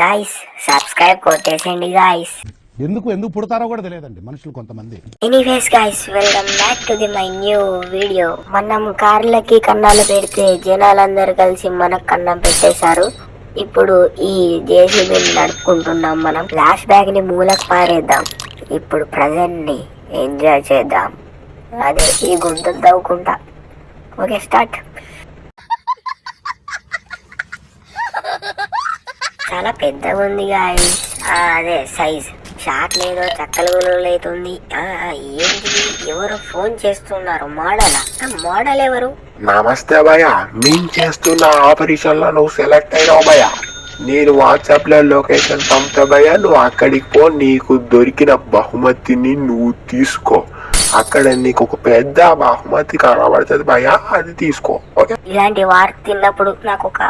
Guys subscribe కొట్టేసేయండి guys. ఎందుకు పుడతారో కూడా తెలియదండి మనుషులు కొంతమంది. Anyways guys, welcome back to my new video. మనం కార్లకి కన్నాలు పెడితే జనాలందరూ కలిసి మనకు కన్నం పెట్టేశారు. ఇప్పుడు ఈ జేసీబీని నడుపుకుంటున్నాం. మనం ఫ్లాష్ బ్యాగ్ ని మూలకు పారేద్దాం. ఇప్పుడు ప్రజెంట్ ని ఎంజాయ్ చేద్దాం. అదే ఈ గుంతలు తవ్వుకుంటా. Okay, start. చాలా పెద్దగా ఉంది గాయ్స్. అదే సైజ్ షార్ట్ లేదో చక్కలు అవుతుంది. ఏంటి, ఎవరు ఫోన్ చేస్తున్నారు? మోడల్ ఎవరు? నమస్తే భయ, మేము చేస్తున్న ఆపరేషన్ లో నువ్వు సెలెక్ట్ అయినావు భయ. నేను వాట్సాప్ లో లొకేషన్ పంపుతా భయ, నువ్వు అక్కడికి పో. నీకు దొరికిన బహుమతిని నువ్వు తీసుకో. అక్కడ నీకు ఒక పెద్ద బహుమతి కనబడుతుంది భయ, అది తీసుకో. ఓకే, ఇలాంటి వార్త తిన్నప్పుడు నాకు ఒక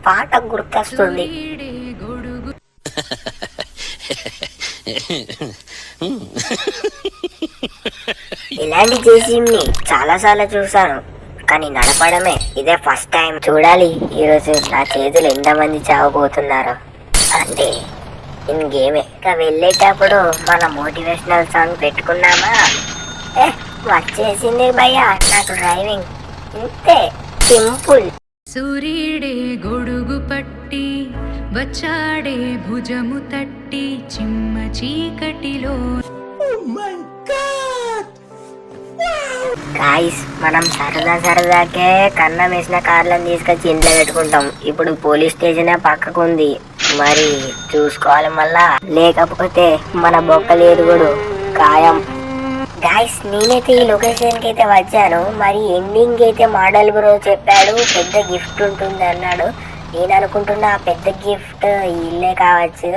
పాట గుర్తొస్తుంది. ఇలాంటి జేసీబీని చాలా సార్లు చూసాను, కానీ నడపడమే ఇదే ఫస్ట్ టైం. చూడాలి ఈరోజు నా చేతులు ఎంతమంది చావబోతున్నారు అంటే ఇన్ గేమే. ఇంకా వెళ్ళేటప్పుడు మన మోటివేషనల్ సాంగ్ పెట్టుకున్నామా, వచ్చేసింది భయ్యా నాకు డ్రైవింగ్. ఇంతే, సింపుల్. సూర్యుడే గొడుగు పట్టి వచ్చాడే భుజము తట్టి చిమ్మ చీకటిలో. గాయ్స్, మనం సరదాకే కన్నం వేసిన కార్లను తీసుకొచ్చి ఇంట్లో పెట్టుకుంటాం. ఇప్పుడు పోలీస్ స్టేషన్ పక్కకు ఉంది, మరి చూసుకోవాలి మళ్ళా, లేకపోతే మన బొక్కలు ఎరుగుడు ఖాయం. గాయ్స్, నేనైతే ఈ లొకేషన్ కి అయితే వచ్చాను. మరి ఎండింగ్ అయితే మోడల్ బ్రో చెప్పాడు పెద్ద గిఫ్ట్ ఉంటుంది అన్నాడు. నేను అనుకుంటున్నా పెద్ద గిఫ్ట్ ఇల్లే కావచ్చు.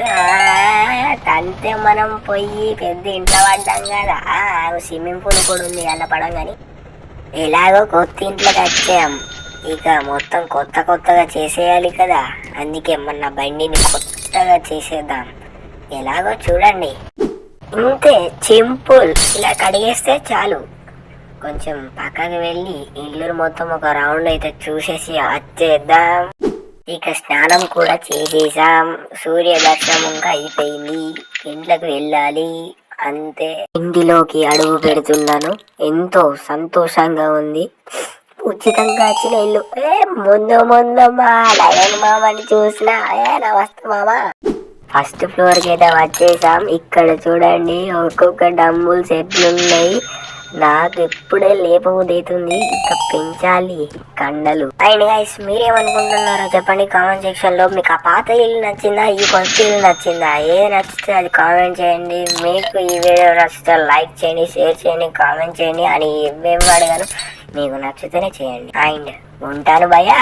అంతే, మనం పోయి పెద్ద ఇంట్లో పడ్డాం కదా. స్విమ్మింగ్ పూల్ కూడా ఉంది అలా పడంగాని. ఎలాగో కొత్త ఇంట్లోకి వచ్చాం, ఇక మొత్తం కొత్తగా చేసేయాలి కదా. అందుకే మన బండిని కొత్తగా చేసేద్దాం. ఎలాగో చూడండి, ఇంతే సింపుల్. ఇలా కడిగేస్తే చాలు. కొంచెం పక్కకి వెళ్ళి ఇల్లు మొత్తం ఒక రౌండ్ అయితే చూసేసి వచ్చేద్దాం. ఇక స్నానం కూడా చేసేసాం, సూర్య దర్శనం అయిపోయింది. ఇంట్లోకి వెళ్ళాలి అంతే. ఇంటిలోకి అడుగు పెడుతున్నాను, ఎంతో సంతోషంగా ఉంది. ఉచితంగా వచ్చిన ఇల్లు. ముందు మా లయన్ మామని చూసినా. నమస్తే మామ. ఫస్ట్ ఫ్లోర్ కి అయితే వచ్చేసాం. ఇక్కడ చూడండి ఒక్కొక్క డంబుల్స్ ఎట్లున్నాయి. నాకు ఎప్పుడే లేపబోతుంది, ఇంకా పెంచాలి కండలు. అండ్ గైస్, మీరేమనుకుంటున్నారో చెప్పండి కామెంట్ సెక్షన్ లో. మీకు ఆ పాత ఇల్లు నచ్చిందా, ఈ కొత్త ఇల్లు నచ్చిందా? ఏది నచ్చితే అది కామెంట్ చేయండి. మీకు ఈ వీడియో నచ్చితే లైక్ చేయండి, షేర్ చేయండి, కామెంట్ చేయండి అని ఏమేమి అడిగాను. మీకు నచ్చితేనే చేయండి. అండ్ ఉంటాను భయ్యా.